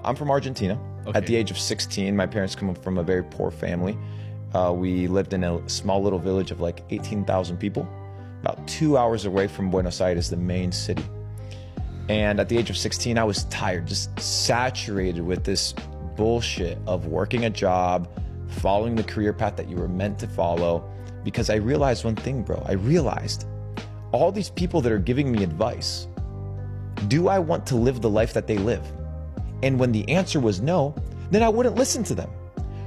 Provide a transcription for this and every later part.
I'm from Argentina. Okay. At the age of 16, my parents come from a very poor family. We lived in a small little village of like 18,000 people, about 2 hours away from Buenos Aires, the main city. And at the age of 16, I was tired, just saturated with this bullshit of working a job, following the career path that you were meant to follow. Because I realized one thing, bro. I realized all these people that are giving me advice, do I want to live the life that they live? And when the answer was no, then I wouldn't listen to them.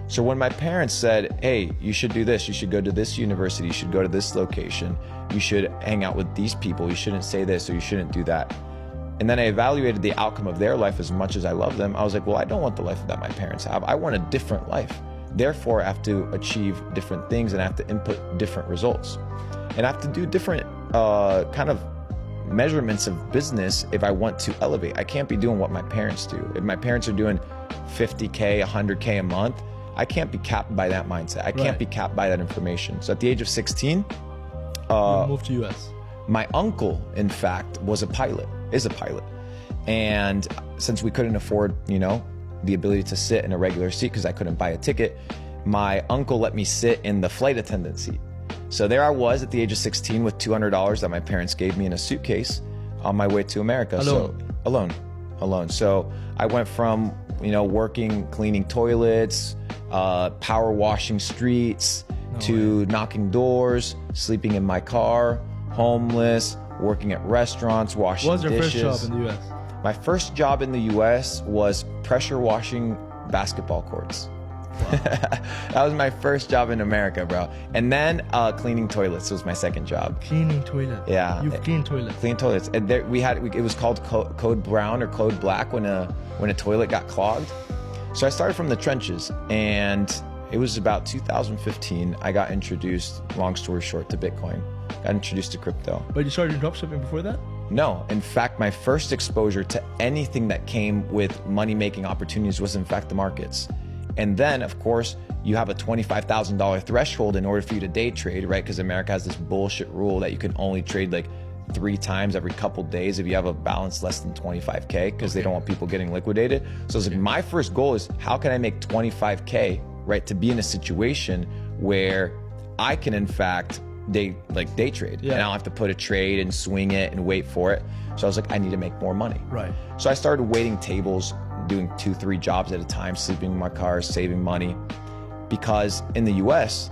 So when my parents said, hey, you should do this, you should go to this university, you should go to this location, you should hang out with these people, you shouldn't say this or you shouldn't do that. And then I evaluated the outcome of their life as much as I love them. I was like, well, I don't want the life that my parents have. I want a different life. Therefore, I have to achieve different things and I have to input different results. And I have to do different kind of measurements of business if I want to elevate. I can't be doing what my parents do. If my parents are doing 50K, 100K a month, I can't be capped by that mindset. I can't be capped by that information. So at the age of 16, you moved to US. My uncle, in fact, is a pilot. And since we couldn't afford, the ability to sit in a regular seat because I couldn't buy a ticket, my uncle let me sit in the flight attendant seat. So there I was at the age of 16 with $200 that my parents gave me in a suitcase on my way to America. Alone. So I went from, working, cleaning toilets, power washing streets, to knocking doors, sleeping in my car, homeless, working at restaurants, washing dishes. What was your first job in the US? My first job in the US was pressure washing basketball courts. Wow. That was my first job in America, bro. And then cleaning toilets was my second job. Cleaning toilets? Yeah. You've cleaned toilets? Clean toilets. And there, it was called code brown or code black when a toilet got clogged. So I started from the trenches, and it was about 2015. I got introduced, long story short, to Bitcoin. Got introduced to crypto. But you started dropshipping before that? No. In fact, my first exposure to anything that came with money-making opportunities was, in fact, the markets. And then, of course, you have a $25,000 threshold in order for you to day trade, right? Because America has this bullshit rule that you can only trade like 3 times every couple days if you have a balance less than 25K, because they don't want people getting liquidated. So it's like, my first goal is, how can I make 25K, right? To be in a situation where I can, in fact, day trade. And I don't have to put a trade and swing it and wait for it. So I was like, I need to make more money. Right. So I started waiting tables, doing 2-3 jobs at a time, sleeping in my car, saving money. Because in the US,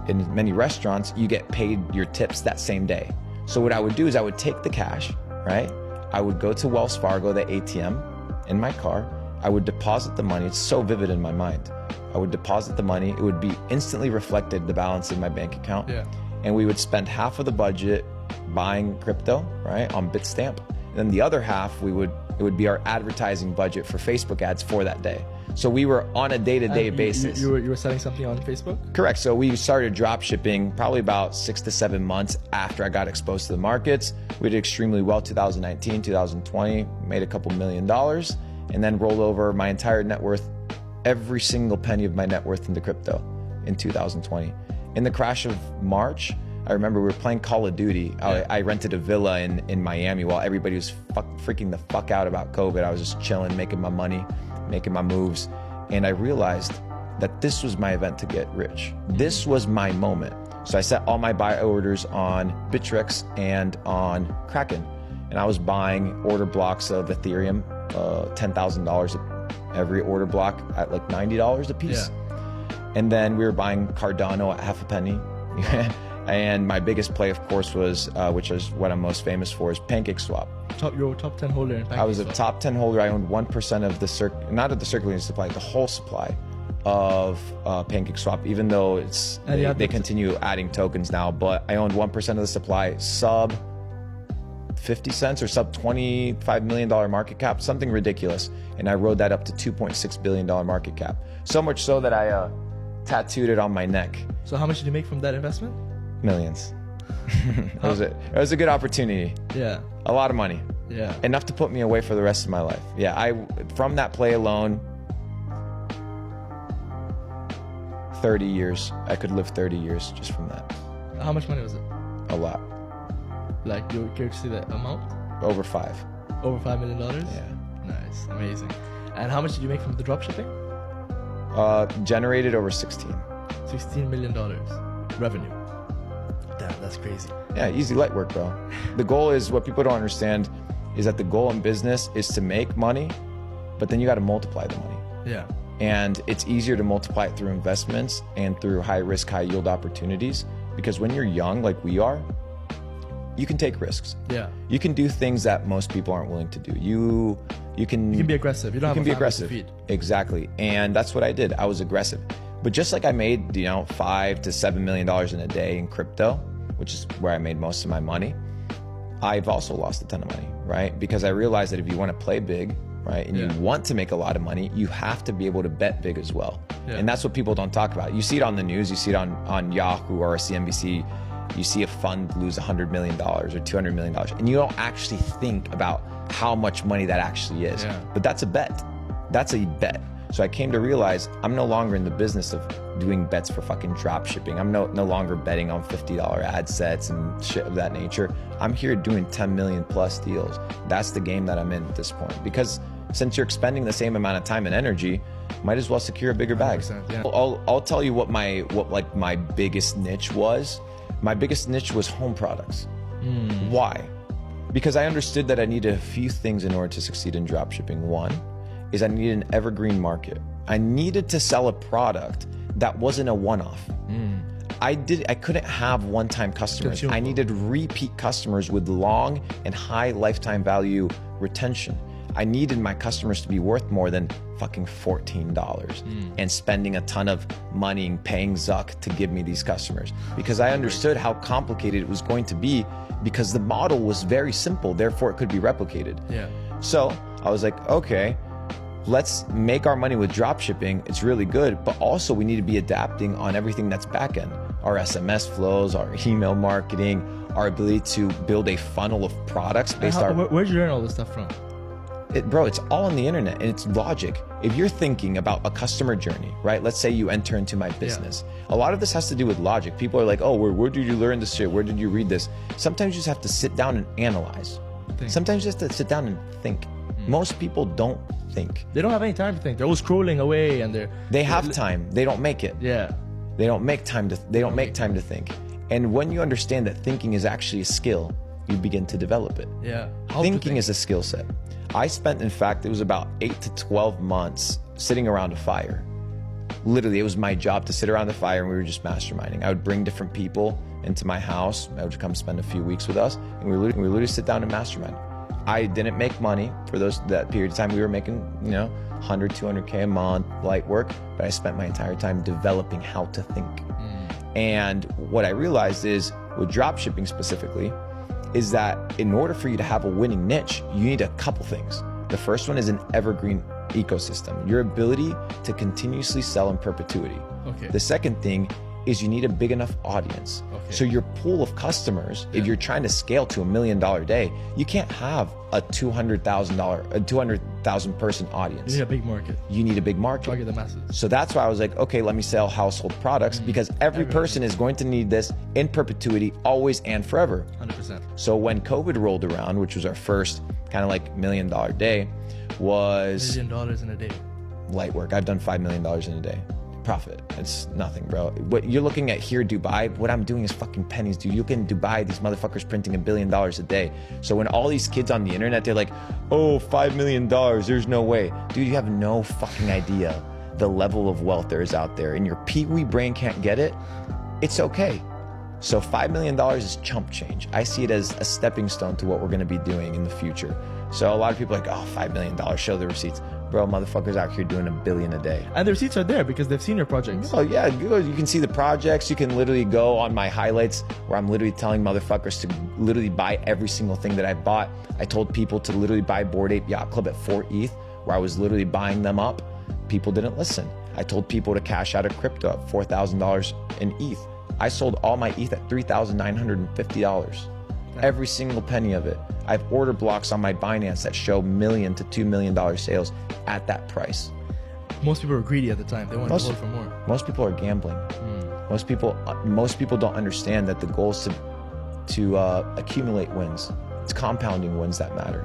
in many restaurants, you get paid your tips that same day. So what I would do is I would take the cash, right? I would go to Wells Fargo, the ATM, in my car. I would deposit the money. It's so vivid in my mind. I would deposit the money. It would be instantly reflected, the balance in my bank account. Yeah. And we would spend half of the budget buying crypto, right, on Bitstamp. And then the other half, it would be our advertising budget for Facebook ads for that day. So we were on a day-to-day basis. You were selling something on Facebook? Correct. So we started drop shipping probably about 6 to 7 months after I got exposed to the markets. We did extremely well 2019, 2020, made a couple $1 million, and then rolled over my entire net worth, every single penny of my net worth into crypto in 2020. In the crash of March, I remember we were playing Call of Duty. I rented a villa in Miami while everybody was freaking the fuck out about COVID. I was just chilling, making my money, making my moves. And I realized that this was my event to get rich. This was my moment. So I set all my buy orders on Bittrex and on Kraken. And I was buying order blocks of Ethereum, $10,000 every order block at like $90 a piece. Yeah. And then we were buying Cardano at half a penny. And my biggest play, of course, was, which is what I'm most famous for, is PancakeSwap. Your top 10 holder in PancakeSwap. I was a top 10 holder. I owned 1% of the not of the circulating supply, the whole supply of PancakeSwap, even though they continue adding tokens now. But I owned 1% of the supply, sub 50 cents or sub $25 million market cap, something ridiculous. And I rode that up to $2.6 billion market cap. So much so that I tattooed it on my neck. So how much did you make from that investment? Millions. It was a good opportunity. Yeah. A lot of money. Yeah. Enough to put me away for the rest of my life. Yeah, from that play alone, 30 years. I could live 30 years just from that. How much money was it? A lot. Like, you care to see the amount? Over 5. Over $5 million? Yeah. Nice. Amazing. And how much did you make from the drop shipping? Generated over 16. $16 million revenue. Damn, that's crazy. Yeah, easy light work, bro. The goal is, what people don't understand is that the goal in business is to make money, but then you got to multiply the money. Yeah. And it's easier to multiply it through investments and through high risk, high yield opportunities, because when you're young, like we are, you can take risks. Yeah. You can do things that most people aren't willing to do. You can be aggressive. You don't have a family to feed. Exactly. And that's what I did. I was aggressive. But just like I made, $5 to $7 million in a day in crypto, which is where I made most of my money, I've also lost a ton of money, right? Because I realized that if you want to play big, right, and you want to make a lot of money, you have to be able to bet big as well. Yeah. And that's what people don't talk about. You see it on the news, you see it on Yahoo or CNBC, you see a fund lose $100 million or $200 million, and you don't actually think about how much money that actually is. Yeah. But that's a bet. That's a bet. So I came to realize I'm no longer in the business of doing bets for fucking drop shipping. I'm no longer betting on $50 ad sets and shit of that nature. I'm here doing 10 million plus deals. That's the game that I'm in at this point. Because since you're expending the same amount of time and energy, might as well secure a bigger bag. Yeah. I'll tell you what my biggest niche was. My biggest niche was home products. Why? Because I understood that I needed a few things in order to succeed in dropshipping. One is I needed an evergreen market. I needed to sell a product that wasn't a one-off. I couldn't have one-time customers. I needed repeat customers with long and high lifetime value retention. I needed my customers to be worth more than fucking $14 and spending a ton of money and paying Zuck to give me these customers, because I understood how complicated it was going to be, because the model was very simple, therefore it could be replicated. Yeah. So I was like, okay, let's make our money with drop shipping. It's really good, but also we need to be adapting on everything that's back end. Our SMS flows, our email marketing, our ability to build a funnel of products based on... Where'd you learn all this stuff from? Bro, it's all on the internet, and it's logic. If you're thinking about a customer journey, right? Let's say you enter into my business. A lot of this has to do with logic. People are like, oh, where did you learn this shit? Where did you read this? Sometimes you just have to sit down and analyze. Sometimes you just have to sit down and think. Most people don't think. They don't have any time to think. They're always scrolling away, and they have time. They don't make it. Yeah. They don't make time to think. And when you understand that thinking is actually a skill, you begin to develop it. Yeah. Thinking is a skill set. I spent, in fact, it was about 8 to 12 months sitting around a fire. Literally, it was my job to sit around the fire, and we were just masterminding. I would bring different people into my house. I would come spend a few weeks with us, and we would literally sit down and mastermind. I didn't make money for that period of time. We were making, 100, 200K a month, light work, but I spent my entire time developing how to think. And what I realized is, with dropshipping specifically, is that in order for you to have a winning niche, you need a couple things. The first one is an evergreen ecosystem, your ability to continuously sell in perpetuity. Okay. The second thing is you need a big enough audience. Okay. So your pool of customers, if you're trying to scale to $1 million day, you can't have a 200,000 person audience. You need a big market. You need a big market. Target the masses. So that's why I was like, okay, let me sell household products, because every person is going to need this in perpetuity, always and forever. 100%. So when COVID rolled around, which was our first kind of like $1 million day, was $1 million in a day. Light work. I've done $5 million in a day. Profit. It's nothing, bro. What you're looking at here, Dubai, what I'm doing is fucking pennies, dude. You look in Dubai, these motherfuckers printing $1 billion a day. So when all these kids on the internet, they're like, oh, $5 million, there's no way. Dude, you have no fucking idea the level of wealth there is out there, and your pee-wee brain can't get it. It's okay. So $5 million is chump change. I see it as a stepping stone to what we're gonna be doing in the future. So a lot of people are like, oh, $5 million, show the receipts. Bro, motherfuckers out here doing $1 billion a day. And the receipts are there because they've seen your projects. Oh yeah, you can see the projects. You can literally go on my highlights where I'm literally telling motherfuckers to literally buy every single thing that I bought. I told people to literally buy Bored Ape Yacht Club at 4 ETH, where I was literally buying them up. People didn't listen. I told people to cash out of crypto at $4,000 in ETH. I sold all my ETH at $3,950. Every single penny of it. I have order blocks on my Binance that show $1 million to $2 million sales at that price. Most people were greedy at the time. They wanted to hold for more. Most people are gambling. Most people don't understand that the goal is to accumulate wins. It's compounding wins that matter.